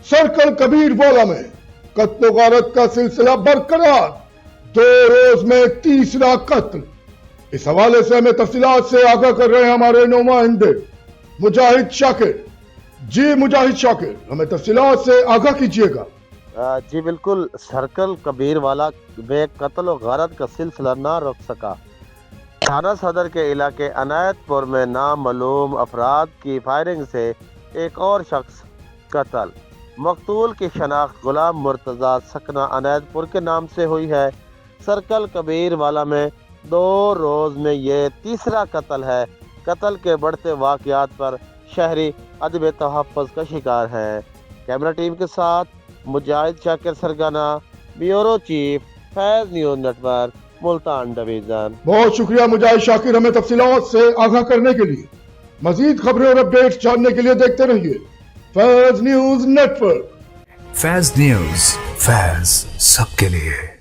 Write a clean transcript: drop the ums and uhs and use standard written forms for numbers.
Circle Kabir वाला में कत्ल गारत का सिलसिला बरकरार, 2 रोज में तीसरा कत्ल। इस हवाले से हमें तफसीलात से आगाह कर रहे हैं हमारे नुमाइंदे मुजाहिद शाकिर। जी मुजाहिद शाकिर, हमें तफसीलात से आगाह कीजिएगा। जी बिल्कुल, सर्कल कबीर वाला में कत्ल और गारत का सिलसिला ना रुक सका। थाना सदर के इलाके अनायतपुर में नामालूम अफराद की फायरिंग से एक और शख्स कत्ल। मकतूल की शनाख्त गुलाम मुर्तज़ा सकना अनायतपुर के नाम से हुई है। सर्कल कबीर वाला में 2 रोज में ये तीसरा कत्ल है। कत्ल के बढ़ते वाक़यात पर शहरी अदब तहफ़्फ़ुज़ का शिकार है। कैमरा टीम के साथ मुजाहिद शाकिर सरगना, ब्यूरो चीफ, फैज़ न्यूज़ नेटवर्क, मुल्तान डिवीज़न। बहुत शुक्रिया मुजाहिद शाकिर, हमें तफसीलात से आगाह करने के लिए। मजीद खबरें और अपडेट्स जानने के लिए देखते रहिए फैज़ न्यूज़ नेटवर्क। फैज़ न्यूज़, फैज़ सबके लिए।